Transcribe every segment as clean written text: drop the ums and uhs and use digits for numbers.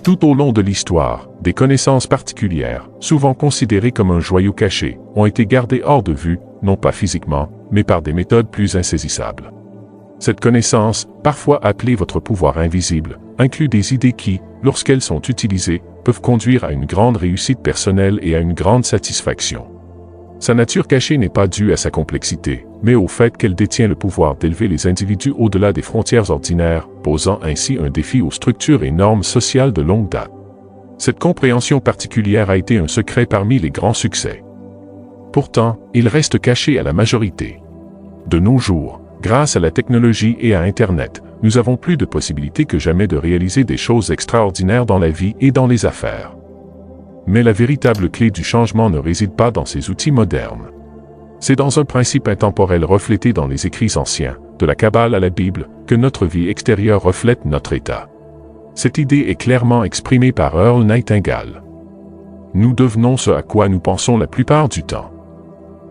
Tout au long de l'histoire, des connaissances particulières, souvent considérées comme un joyau caché, ont été gardées hors de vue, non pas physiquement, mais par des méthodes plus insaisissables. Cette connaissance, parfois appelée votre pouvoir invisible, inclut des idées qui, lorsqu'elles sont utilisées, peuvent conduire à une grande réussite personnelle et à une grande satisfaction. Sa nature cachée n'est pas due à sa complexité, mais au fait qu'elle détient le pouvoir d'élever les individus au-delà des frontières ordinaires, posant ainsi un défi aux structures et normes sociales de longue date. Cette compréhension particulière a été un secret parmi les grands succès. Pourtant, il reste caché à la majorité. De nos jours, grâce à la technologie et à Internet, nous avons plus de possibilités que jamais de réaliser des choses extraordinaires dans la vie et dans les affaires. Mais la véritable clé du changement ne réside pas dans ces outils modernes. C'est dans un principe intemporel reflété dans les écrits anciens, de la Kabbale à la Bible, que notre vie extérieure reflète notre état. Cette idée est clairement exprimée par Earl Nightingale. Nous devenons ce à quoi nous pensons la plupart du temps.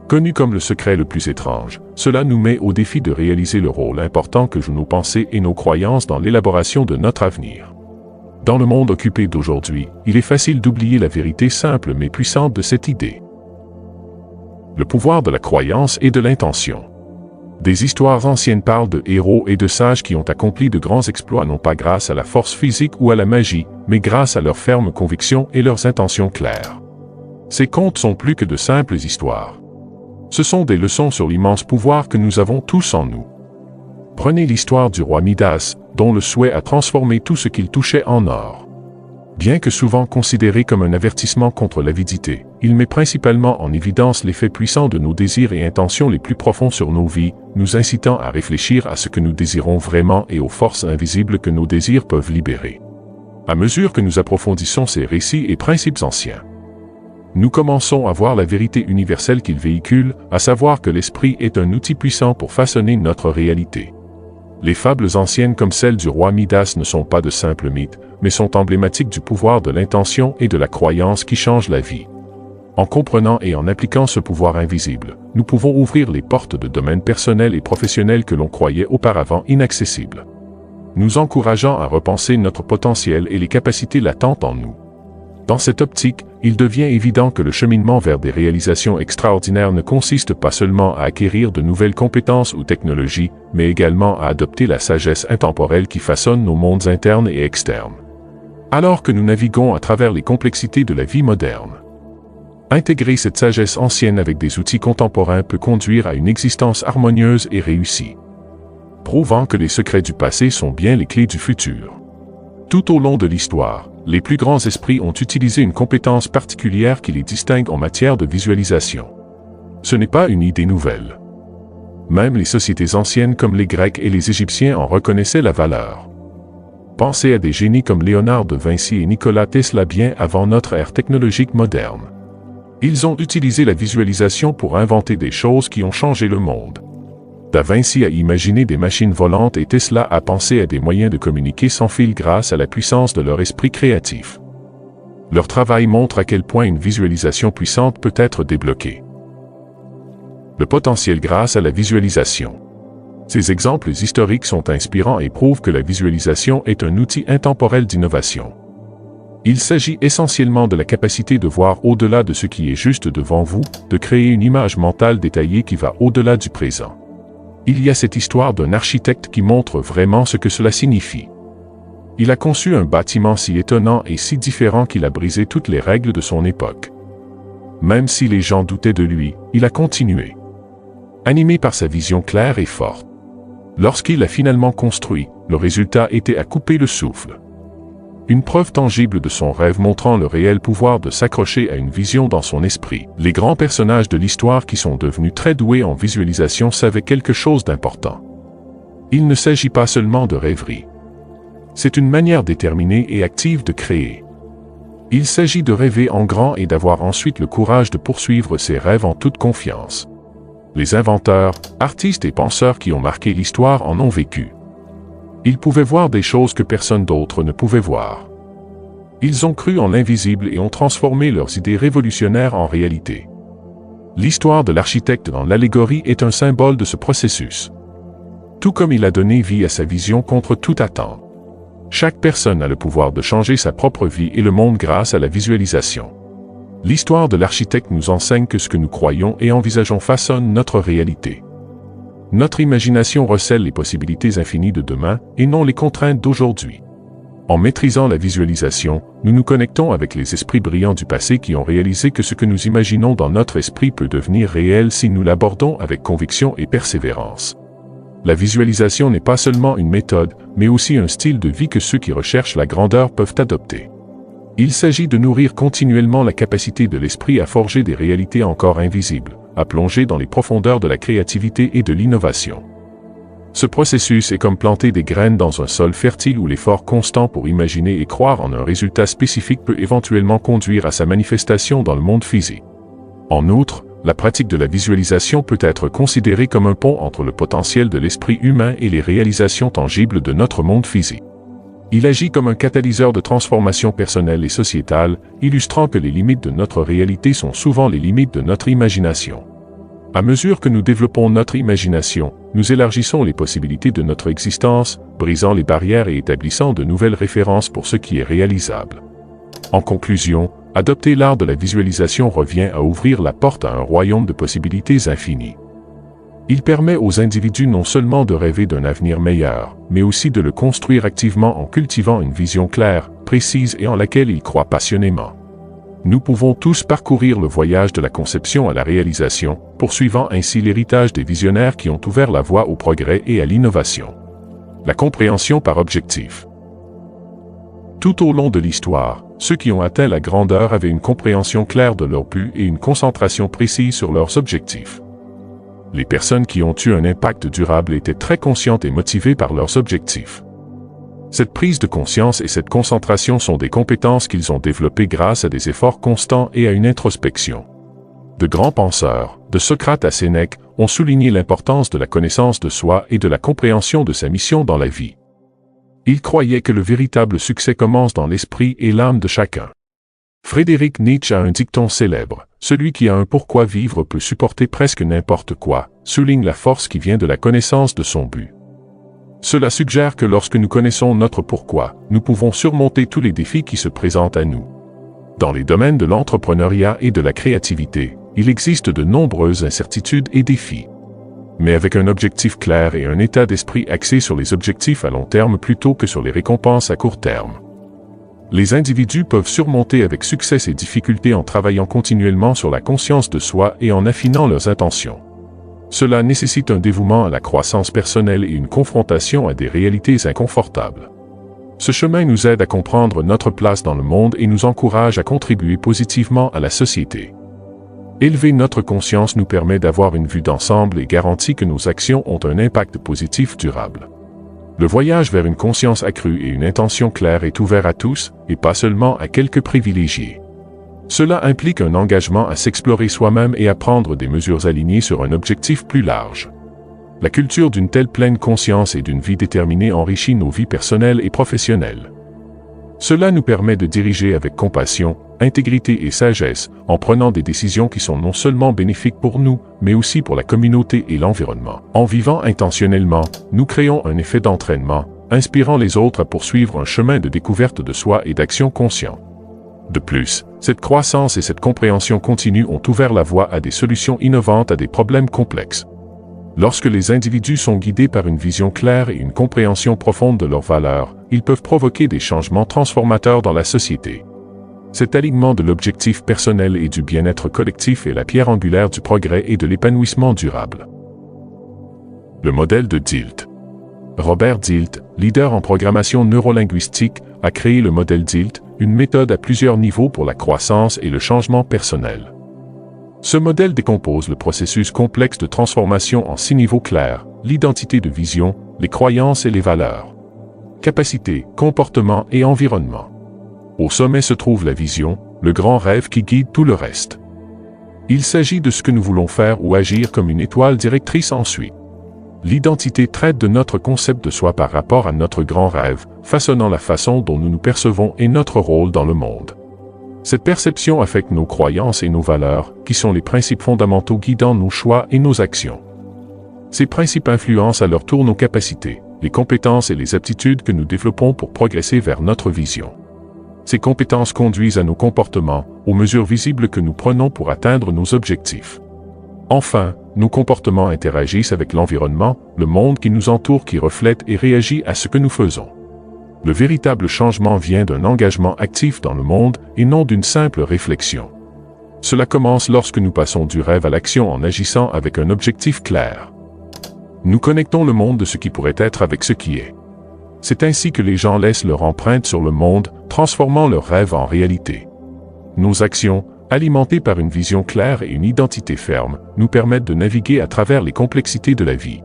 Connu comme le secret le plus étrange, cela nous met au défi de réaliser le rôle important que jouent nos pensées et nos croyances dans l'élaboration de notre avenir. Dans le monde occupé d'aujourd'hui, il est facile d'oublier la vérité simple mais puissante de cette idée. Le pouvoir de la croyance et de l'intention. Des histoires anciennes parlent de héros et de sages qui ont accompli de grands exploits non pas grâce à la force physique ou à la magie, mais grâce à leurs fermes convictions et leurs intentions claires. Ces contes sont plus que de simples histoires. Ce sont des leçons sur l'immense pouvoir que nous avons tous en nous. Prenez l'histoire du roi Midas, dont le souhait a transformé tout ce qu'il touchait en or. Bien que souvent considéré comme un avertissement contre l'avidité, il met principalement en évidence l'effet puissant de nos désirs et intentions les plus profonds sur nos vies, nous incitant à réfléchir à ce que nous désirons vraiment et aux forces invisibles que nos désirs peuvent libérer. À mesure que nous approfondissons ces récits et principes anciens, nous commençons à voir la vérité universelle qu'ils véhiculent, à savoir que l'esprit est un outil puissant pour façonner notre réalité. Les fables anciennes comme celle du roi Midas ne sont pas de simples mythes, mais sont emblématiques du pouvoir de l'intention et de la croyance qui changent la vie. En comprenant et en appliquant ce pouvoir invisible, nous pouvons ouvrir les portes de domaines personnels et professionnels que l'on croyait auparavant inaccessibles, nous encourageant à repenser notre potentiel et les capacités latentes en nous. Dans cette optique, il devient évident que le cheminement vers des réalisations extraordinaires ne consiste pas seulement à acquérir de nouvelles compétences ou technologies, mais également à adopter la sagesse intemporelle qui façonne nos mondes internes et externes. Alors que nous naviguons à travers les complexités de la vie moderne, intégrer cette sagesse ancienne avec des outils contemporains peut conduire à une existence harmonieuse et réussie, prouvant que les secrets du passé sont bien les clés du futur. Tout au long de l'histoire, les plus grands esprits ont utilisé une compétence particulière qui les distingue en matière de visualisation. Ce n'est pas une idée nouvelle. Même les sociétés anciennes comme les Grecs et les Égyptiens en reconnaissaient la valeur. Pensez à des génies comme Léonard de Vinci et Nikola Tesla bien avant notre ère technologique moderne. Ils ont utilisé la visualisation pour inventer des choses qui ont changé le monde. Da Vinci a imaginé des machines volantes et Tesla a pensé à des moyens de communiquer sans fil grâce à la puissance de leur esprit créatif. Leur travail montre à quel point une visualisation puissante peut être débloquée. Le potentiel grâce à la visualisation. Ces exemples historiques sont inspirants et prouvent que la visualisation est un outil intemporel d'innovation. Il s'agit essentiellement de la capacité de voir au-delà de ce qui est juste devant vous, de créer une image mentale détaillée qui va au-delà du présent. Il y a cette histoire d'un architecte qui montre vraiment ce que cela signifie. Il a conçu un bâtiment si étonnant et si différent qu'il a brisé toutes les règles de son époque. Même si les gens doutaient de lui, il a continué. Animé par sa vision claire et forte. Lorsqu'il a finalement construit, le résultat était à couper le souffle. Une preuve tangible de son rêve montrant le réel pouvoir de s'accrocher à une vision dans son esprit. Les grands personnages de l'histoire qui sont devenus très doués en visualisation savaient quelque chose d'important. Il ne s'agit pas seulement de rêverie. C'est une manière déterminée et active de créer. Il s'agit de rêver en grand et d'avoir ensuite le courage de poursuivre ses rêves en toute confiance. Les inventeurs, artistes et penseurs qui ont marqué l'histoire en ont vécu. Ils pouvaient voir des choses que personne d'autre ne pouvait voir. Ils ont cru en l'invisible et ont transformé leurs idées révolutionnaires en réalité. L'histoire de l'architecte dans l'allégorie est un symbole de ce processus. Tout comme il a donné vie à sa vision contre toute attente. Chaque personne a le pouvoir de changer sa propre vie et le monde grâce à la visualisation. L'histoire de l'architecte nous enseigne que ce que nous croyons et envisageons façonne notre réalité. Notre imagination recèle les possibilités infinies de demain et non les contraintes d'aujourd'hui. En maîtrisant la visualisation, nous nous connectons avec les esprits brillants du passé qui ont réalisé que ce que nous imaginons dans notre esprit peut devenir réel si nous l'abordons avec conviction et persévérance. La visualisation n'est pas seulement une méthode, mais aussi un style de vie que ceux qui recherchent la grandeur peuvent adopter. Il s'agit de nourrir continuellement la capacité de l'esprit à forger des réalités encore invisibles, à plonger dans les profondeurs de la créativité et de l'innovation. Ce processus est comme planter des graines dans un sol fertile où l'effort constant pour imaginer et croire en un résultat spécifique peut éventuellement conduire à sa manifestation dans le monde physique. En outre, la pratique de la visualisation peut être considérée comme un pont entre le potentiel de l'esprit humain et les réalisations tangibles de notre monde physique. Il agit comme un catalyseur de transformation personnelle et sociétale, illustrant que les limites de notre réalité sont souvent les limites de notre imagination. À mesure que nous développons notre imagination, nous élargissons les possibilités de notre existence, brisant les barrières et établissant de nouvelles références pour ce qui est réalisable. En conclusion, adopter l'art de la visualisation revient à ouvrir la porte à un royaume de possibilités infinies. Il permet aux individus non seulement de rêver d'un avenir meilleur, mais aussi de le construire activement en cultivant une vision claire, précise et en laquelle ils croient passionnément. Nous pouvons tous parcourir le voyage de la conception à la réalisation, poursuivant ainsi l'héritage des visionnaires qui ont ouvert la voie au progrès et à l'innovation. La compréhension par objectif. Tout au long de l'histoire, ceux qui ont atteint la grandeur avaient une compréhension claire de leur but et une concentration précise sur leurs objectifs. Les personnes qui ont eu un impact durable étaient très conscientes et motivées par leurs objectifs. Cette prise de conscience et cette concentration sont des compétences qu'ils ont développées grâce à des efforts constants et à une introspection. De grands penseurs, de Socrate à Sénèque, ont souligné l'importance de la connaissance de soi et de la compréhension de sa mission dans la vie. Ils croyaient que le véritable succès commence dans l'esprit et l'âme de chacun. Friedrich Nietzsche a un dicton célèbre, « Celui qui a un pourquoi vivre peut supporter presque n'importe quoi », souligne la force qui vient de la connaissance de son but. Cela suggère que lorsque nous connaissons notre pourquoi, nous pouvons surmonter tous les défis qui se présentent à nous. Dans les domaines de l'entrepreneuriat et de la créativité, il existe de nombreuses incertitudes et défis. Mais avec un objectif clair et un état d'esprit axé sur les objectifs à long terme plutôt que sur les récompenses à court terme. Les individus peuvent surmonter avec succès ces difficultés en travaillant continuellement sur la conscience de soi et en affinant leurs intentions. Cela nécessite un dévouement à la croissance personnelle et une confrontation à des réalités inconfortables. Ce chemin nous aide à comprendre notre place dans le monde et nous encourage à contribuer positivement à la société. Élever notre conscience nous permet d'avoir une vue d'ensemble et garantit que nos actions ont un impact positif durable. Le voyage vers une conscience accrue et une intention claire est ouvert à tous, et pas seulement à quelques privilégiés. Cela implique un engagement à s'explorer soi-même et à prendre des mesures alignées sur un objectif plus large. La culture d'une telle pleine conscience et d'une vie déterminée enrichit nos vies personnelles et professionnelles. Cela nous permet de diriger avec compassion, intégrité et sagesse, en prenant des décisions qui sont non seulement bénéfiques pour nous, mais aussi pour la communauté et l'environnement. En vivant intentionnellement, nous créons un effet d'entraînement, inspirant les autres à poursuivre un chemin de découverte de soi et d'action consciente. De plus, cette croissance et cette compréhension continue ont ouvert la voie à des solutions innovantes à des problèmes complexes. Lorsque les individus sont guidés par une vision claire et une compréhension profonde de leurs valeurs, ils peuvent provoquer des changements transformateurs dans la société. Cet alignement de l'objectif personnel et du bien-être collectif est la pierre angulaire du progrès et de l'épanouissement durable. Le modèle de Dilt. Robert Dilt, leader en programmation neurolinguistique, a créé le modèle Dilt, une méthode à plusieurs niveaux pour la croissance et le changement personnel. Ce modèle décompose le processus complexe de transformation en 6 niveaux clairs, l'identité de vision, les croyances et les valeurs. Capacité, comportement et environnement. Au sommet se trouve la vision, le grand rêve qui guide tout le reste. Il s'agit de ce que nous voulons faire ou agir comme une étoile directrice ensuite. L'identité traite de notre concept de soi par rapport à notre grand rêve, façonnant la façon dont nous nous percevons et notre rôle dans le monde. Cette perception affecte nos croyances et nos valeurs, qui sont les principes fondamentaux guidant nos choix et nos actions. Ces principes influencent à leur tour nos capacités, les compétences et les aptitudes que nous développons pour progresser vers notre vision. Ces compétences conduisent à nos comportements, aux mesures visibles que nous prenons pour atteindre nos objectifs. Enfin, nos comportements interagissent avec l'environnement, le monde qui nous entoure qui reflète et réagit à ce que nous faisons. Le véritable changement vient d'un engagement actif dans le monde et non d'une simple réflexion. Cela commence lorsque nous passons du rêve à l'action en agissant avec un objectif clair. Nous connectons le monde de ce qui pourrait être avec ce qui est. C'est ainsi que les gens laissent leur empreinte sur le monde, transformant leurs rêves en réalité. Nos actions, alimentées par une vision claire et une identité ferme, nous permettent de naviguer à travers les complexités de la vie.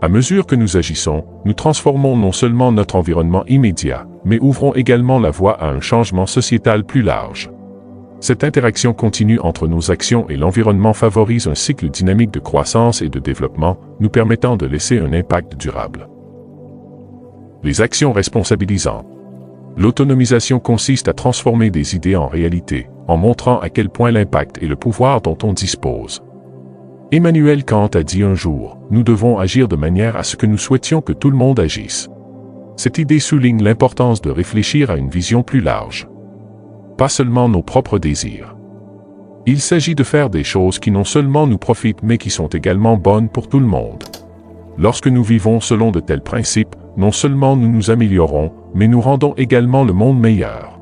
À mesure que nous agissons, nous transformons non seulement notre environnement immédiat, mais ouvrons également la voie à un changement sociétal plus large. Cette interaction continue entre nos actions et l'environnement favorise un cycle dynamique de croissance et de développement, nous permettant de laisser un impact durable. Les actions responsabilisantes. L'autonomisation consiste à transformer des idées en réalité, en montrant à quel point l'impact et le pouvoir dont on dispose. Emmanuel Kant a dit un jour, nous devons agir de manière à ce que nous souhaitions que tout le monde agisse. Cette idée souligne l'importance de réfléchir à une vision plus large. Pas seulement nos propres désirs. Il s'agit de faire des choses qui non seulement nous profitent mais qui sont également bonnes pour tout le monde. Lorsque nous vivons selon de tels principes, non seulement nous nous améliorons, mais nous rendons également le monde meilleur.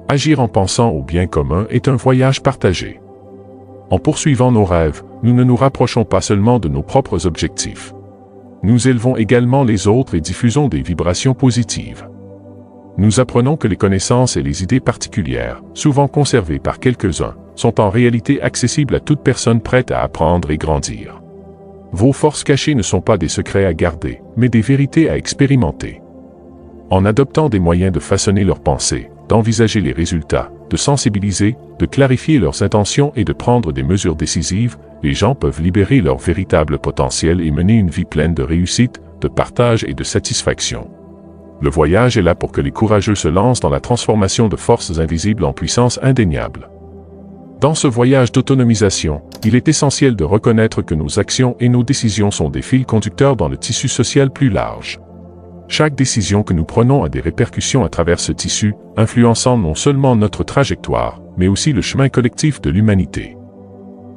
Agir en pensant au bien commun est un voyage partagé. En poursuivant nos rêves, nous ne nous rapprochons pas seulement de nos propres objectifs. Nous élevons également les autres et diffusons des vibrations positives. Nous apprenons que les connaissances et les idées particulières, souvent conservées par quelques-uns, sont en réalité accessibles à toute personne prête à apprendre et grandir. Vos forces cachées ne sont pas des secrets à garder, mais des vérités à expérimenter. En adoptant des moyens de façonner leurs pensées, d'envisager les résultats, de sensibiliser, de clarifier leurs intentions et de prendre des mesures décisives, les gens peuvent libérer leur véritable potentiel et mener une vie pleine de réussite, de partage et de satisfaction. Le voyage est là pour que les courageux se lancent dans la transformation de forces invisibles en puissance indéniable. Dans ce voyage d'autonomisation, il est essentiel de reconnaître que nos actions et nos décisions sont des fils conducteurs dans le tissu social plus large. Chaque décision que nous prenons a des répercussions à travers ce tissu, influençant non seulement notre trajectoire, mais aussi le chemin collectif de l'humanité.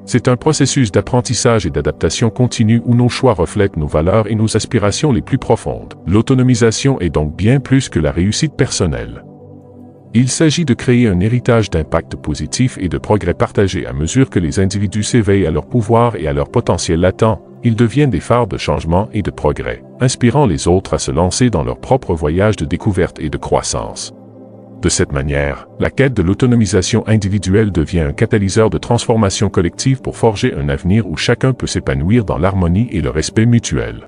C'est un processus d'apprentissage et d'adaptation continue où nos choix reflètent nos valeurs et nos aspirations les plus profondes. L'autonomisation est donc bien plus que la réussite personnelle. Il s'agit de créer un héritage d'impact positif et de progrès partagé à mesure que les individus s'éveillent à leur pouvoir et à leur potentiel latent. Ils deviennent des phares de changement et de progrès, inspirant les autres à se lancer dans leur propre voyage de découverte et de croissance. De cette manière, la quête de l'autonomisation individuelle devient un catalyseur de transformation collective pour forger un avenir où chacun peut s'épanouir dans l'harmonie et le respect mutuel.